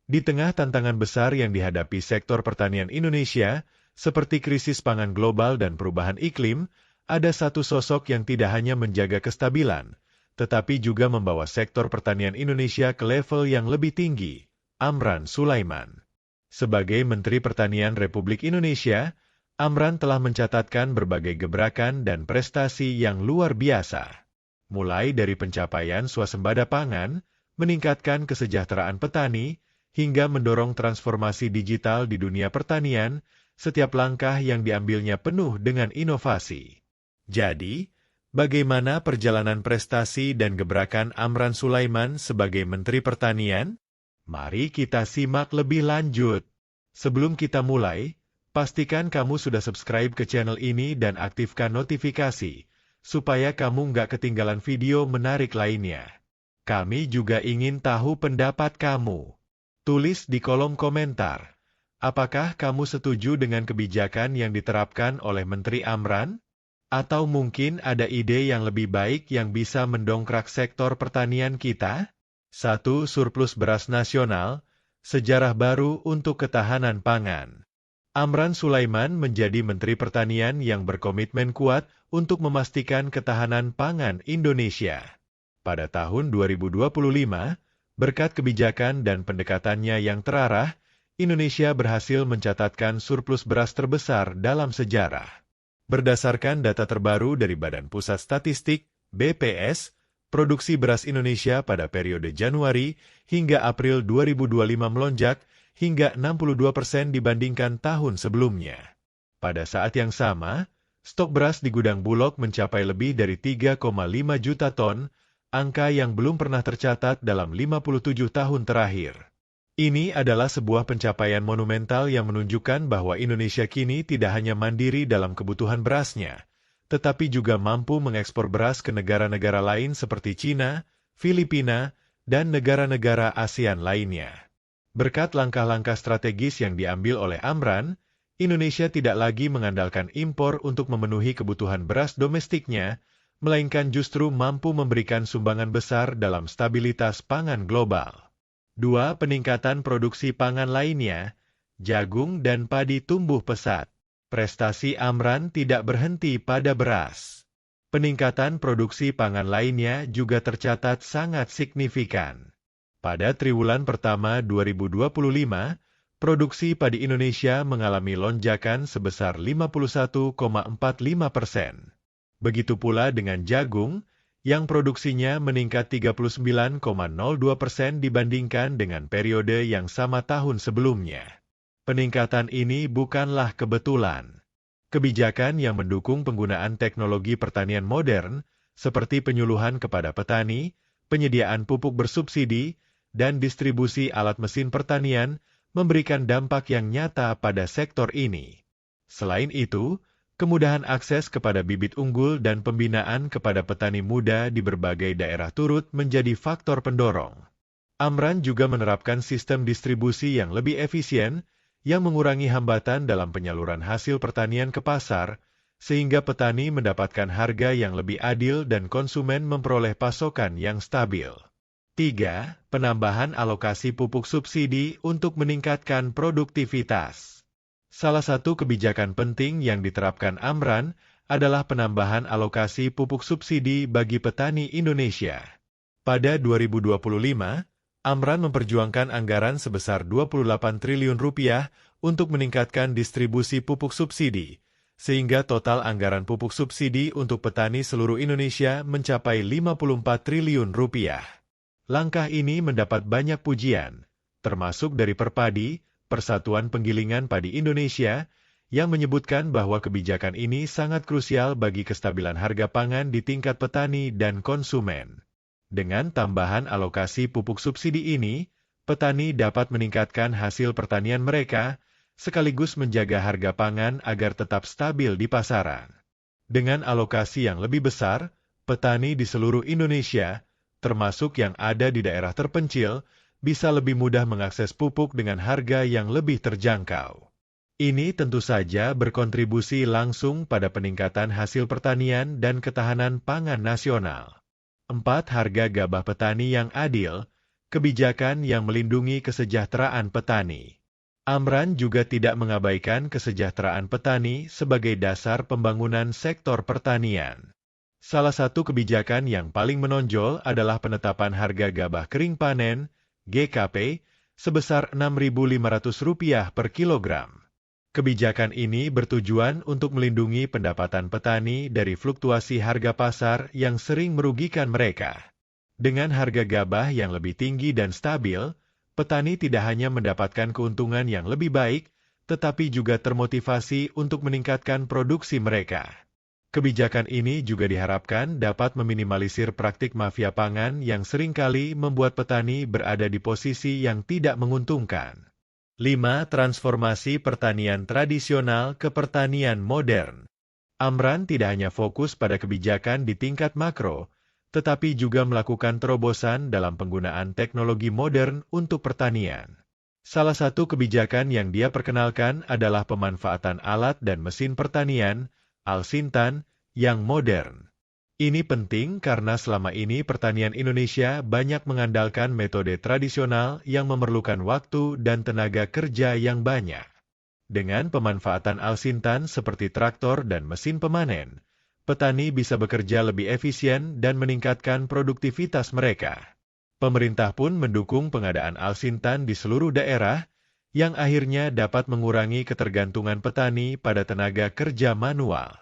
Di tengah tantangan besar yang dihadapi sektor pertanian Indonesia, seperti krisis pangan global dan perubahan iklim, ada satu sosok yang tidak hanya menjaga kestabilan, tetapi juga membawa sektor pertanian Indonesia ke level yang lebih tinggi, Amran Sulaiman. Sebagai Menteri Pertanian Republik Indonesia, Amran telah mencatatkan berbagai gebrakan dan prestasi yang luar biasa. Mulai dari pencapaian swasembada pangan, meningkatkan kesejahteraan petani, hingga mendorong transformasi digital di dunia pertanian, setiap langkah yang diambilnya penuh dengan inovasi. Jadi, bagaimana perjalanan prestasi dan gebrakan Amran Sulaiman sebagai Menteri Pertanian? Mari kita simak lebih lanjut. Sebelum kita mulai, pastikan kamu sudah subscribe ke channel ini dan aktifkan notifikasi, supaya kamu nggak ketinggalan video menarik lainnya. Kami juga ingin tahu pendapat kamu. Tulis di kolom komentar, apakah kamu setuju dengan kebijakan yang diterapkan oleh Menteri Amran? Atau mungkin ada ide yang lebih baik yang bisa mendongkrak sektor pertanian kita? 1. Surplus beras nasional, sejarah baru untuk ketahanan pangan. Amran Sulaiman menjadi Menteri Pertanian yang berkomitmen kuat untuk memastikan ketahanan pangan Indonesia. Pada tahun 2025, berkat kebijakan dan pendekatannya yang terarah, Indonesia berhasil mencatatkan surplus beras terbesar dalam sejarah. Berdasarkan data terbaru dari Badan Pusat Statistik, BPS, produksi beras Indonesia pada periode Januari hingga April 2025 melonjak hingga 62% dibandingkan tahun sebelumnya. Pada saat yang sama, stok beras di gudang Bulog mencapai lebih dari 3,5 juta ton, angka yang belum pernah tercatat dalam 57 tahun terakhir. Ini adalah sebuah pencapaian monumental yang menunjukkan bahwa Indonesia kini tidak hanya mandiri dalam kebutuhan berasnya, tetapi juga mampu mengekspor beras ke negara-negara lain seperti China, Filipina, dan negara-negara ASEAN lainnya. Berkat langkah-langkah strategis yang diambil oleh Amran, Indonesia tidak lagi mengandalkan impor untuk memenuhi kebutuhan beras domestiknya, melainkan justru mampu memberikan sumbangan besar dalam stabilitas pangan global. 2. Peningkatan produksi pangan lainnya, jagung dan padi tumbuh pesat. Prestasi Amran tidak berhenti pada beras. Peningkatan produksi pangan lainnya juga tercatat sangat signifikan. Pada triwulan pertama 2025, produksi padi Indonesia mengalami lonjakan sebesar 51,45%. Begitu pula dengan jagung, yang produksinya meningkat 39,02% dibandingkan dengan periode yang sama tahun sebelumnya. Peningkatan ini bukanlah kebetulan. Kebijakan yang mendukung penggunaan teknologi pertanian modern, seperti penyuluhan kepada petani, penyediaan pupuk bersubsidi, dan distribusi alat mesin pertanian, memberikan dampak yang nyata pada sektor ini. Selain itu, kemudahan akses kepada bibit unggul dan pembinaan kepada petani muda di berbagai daerah turut menjadi faktor pendorong. Amran juga menerapkan sistem distribusi yang lebih efisien, yang mengurangi hambatan dalam penyaluran hasil pertanian ke pasar, sehingga petani mendapatkan harga yang lebih adil dan konsumen memperoleh pasokan yang stabil. 3. Penambahan alokasi pupuk subsidi untuk meningkatkan produktivitas. Salah satu kebijakan penting yang diterapkan Amran adalah penambahan alokasi pupuk subsidi bagi petani Indonesia. Pada 2025, Amran memperjuangkan anggaran sebesar Rp28 triliun untuk meningkatkan distribusi pupuk subsidi, sehingga total anggaran pupuk subsidi untuk petani seluruh Indonesia mencapai Rp54 triliun. Langkah ini mendapat banyak pujian, termasuk dari Perpadi, Persatuan Penggilingan Padi Indonesia, yang menyebutkan bahwa kebijakan ini sangat krusial bagi kestabilan harga pangan di tingkat petani dan konsumen. Dengan tambahan alokasi pupuk subsidi ini, petani dapat meningkatkan hasil pertanian mereka, sekaligus menjaga harga pangan agar tetap stabil di pasaran. Dengan alokasi yang lebih besar, petani di seluruh Indonesia, termasuk yang ada di daerah terpencil, bisa lebih mudah mengakses pupuk dengan harga yang lebih terjangkau. Ini tentu saja berkontribusi langsung pada peningkatan hasil pertanian dan ketahanan pangan nasional. 4. Harga gabah petani yang adil, kebijakan yang melindungi kesejahteraan petani. Amran juga tidak mengabaikan kesejahteraan petani sebagai dasar pembangunan sektor pertanian. Salah satu kebijakan yang paling menonjol adalah penetapan harga gabah kering panen, GKP, sebesar Rp6.500 per kilogram. Kebijakan ini bertujuan untuk melindungi pendapatan petani dari fluktuasi harga pasar yang sering merugikan mereka. Dengan harga gabah yang lebih tinggi dan stabil, petani tidak hanya mendapatkan keuntungan yang lebih baik, tetapi juga termotivasi untuk meningkatkan produksi mereka. Kebijakan ini juga diharapkan dapat meminimalisir praktik mafia pangan yang seringkali membuat petani berada di posisi yang tidak menguntungkan. 5. Transformasi pertanian tradisional ke pertanian modern. Amran tidak hanya fokus pada kebijakan di tingkat makro, tetapi juga melakukan terobosan dalam penggunaan teknologi modern untuk pertanian. Salah satu kebijakan yang dia perkenalkan adalah pemanfaatan alat dan mesin pertanian, Al-Sintan, yang modern. Ini penting karena selama ini pertanian Indonesia banyak mengandalkan metode tradisional yang memerlukan waktu dan tenaga kerja yang banyak. Dengan pemanfaatan Al-Sintan seperti traktor dan mesin pemanen, petani bisa bekerja lebih efisien dan meningkatkan produktivitas mereka. Pemerintah pun mendukung pengadaan Al-Sintan di seluruh daerah, yang akhirnya dapat mengurangi ketergantungan petani pada tenaga kerja manual.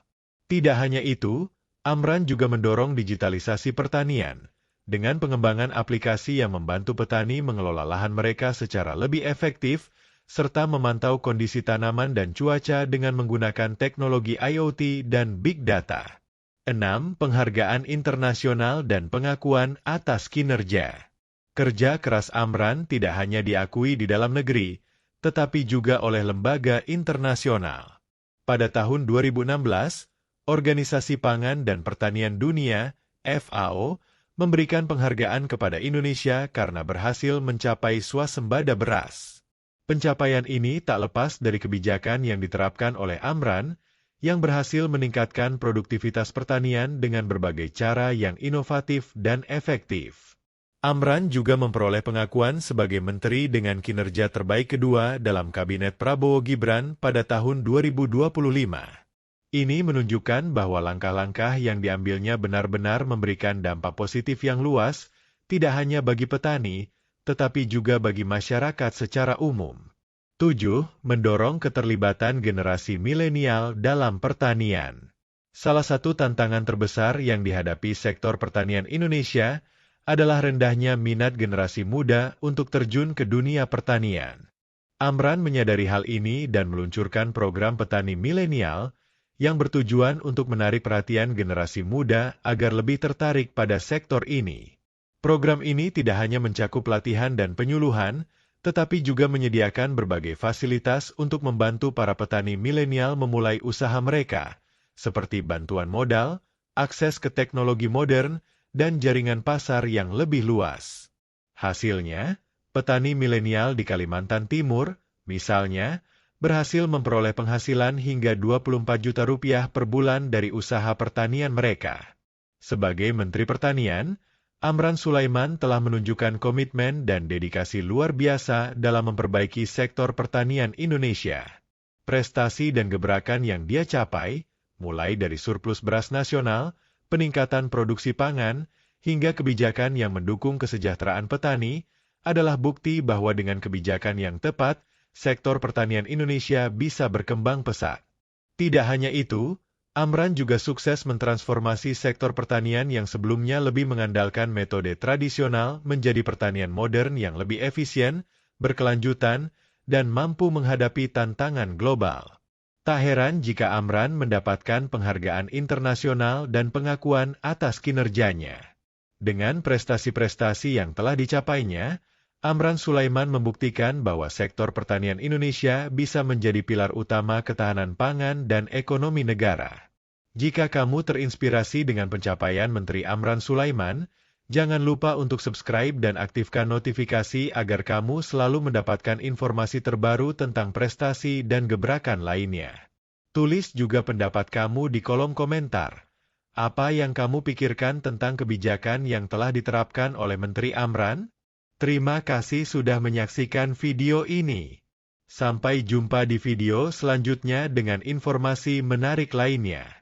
Tidak hanya itu, Amran juga mendorong digitalisasi pertanian, dengan pengembangan aplikasi yang membantu petani mengelola lahan mereka secara lebih efektif, serta memantau kondisi tanaman dan cuaca dengan menggunakan teknologi IoT dan Big Data. 6. Penghargaan internasional dan pengakuan atas kinerja. Kerja keras Amran tidak hanya diakui di dalam negeri, tetapi juga oleh lembaga internasional. Pada tahun 2016, Organisasi Pangan dan Pertanian Dunia, FAO, memberikan penghargaan kepada Indonesia karena berhasil mencapai swasembada beras. Pencapaian ini tak lepas dari kebijakan yang diterapkan oleh Amran, yang berhasil meningkatkan produktivitas pertanian dengan berbagai cara yang inovatif dan efektif. Amran juga memperoleh pengakuan sebagai menteri dengan kinerja terbaik kedua dalam Kabinet Prabowo Gibran pada tahun 2025. Ini menunjukkan bahwa langkah-langkah yang diambilnya benar-benar memberikan dampak positif yang luas, tidak hanya bagi petani, tetapi juga bagi masyarakat secara umum. 7. Mendorong keterlibatan generasi milenial dalam pertanian. Salah satu tantangan terbesar yang dihadapi sektor pertanian Indonesia adalah rendahnya minat generasi muda untuk terjun ke dunia pertanian. Amran menyadari hal ini dan meluncurkan program petani milenial yang bertujuan untuk menarik perhatian generasi muda agar lebih tertarik pada sektor ini. Program ini tidak hanya mencakup pelatihan dan penyuluhan, tetapi juga menyediakan berbagai fasilitas untuk membantu para petani milenial memulai usaha mereka, seperti bantuan modal, akses ke teknologi modern, dan jaringan pasar yang lebih luas. Hasilnya, petani milenial di Kalimantan Timur, misalnya, berhasil memperoleh penghasilan hingga Rp24 juta per bulan dari usaha pertanian mereka. Sebagai Menteri Pertanian, Amran Sulaiman telah menunjukkan komitmen dan dedikasi luar biasa dalam memperbaiki sektor pertanian Indonesia. Prestasi dan gebrakan yang dia capai, mulai dari surplus beras nasional, peningkatan produksi pangan, hingga kebijakan yang mendukung kesejahteraan petani, adalah bukti bahwa dengan kebijakan yang tepat, sektor pertanian Indonesia bisa berkembang pesat. Tidak hanya itu, Amran juga sukses mentransformasi sektor pertanian yang sebelumnya lebih mengandalkan metode tradisional menjadi pertanian modern yang lebih efisien, berkelanjutan, dan mampu menghadapi tantangan global. Tak heran jika Amran mendapatkan penghargaan internasional dan pengakuan atas kinerjanya. Dengan prestasi-prestasi yang telah dicapainya, Amran Sulaiman membuktikan bahwa sektor pertanian Indonesia bisa menjadi pilar utama ketahanan pangan dan ekonomi negara. Jika kamu terinspirasi dengan pencapaian Menteri Amran Sulaiman, jangan lupa untuk subscribe dan aktifkan notifikasi agar kamu selalu mendapatkan informasi terbaru tentang prestasi dan gebrakan lainnya. Tulis juga pendapat kamu di kolom komentar. Apa yang kamu pikirkan tentang kebijakan yang telah diterapkan oleh Menteri Amran? Terima kasih sudah menyaksikan video ini. Sampai jumpa di video selanjutnya dengan informasi menarik lainnya.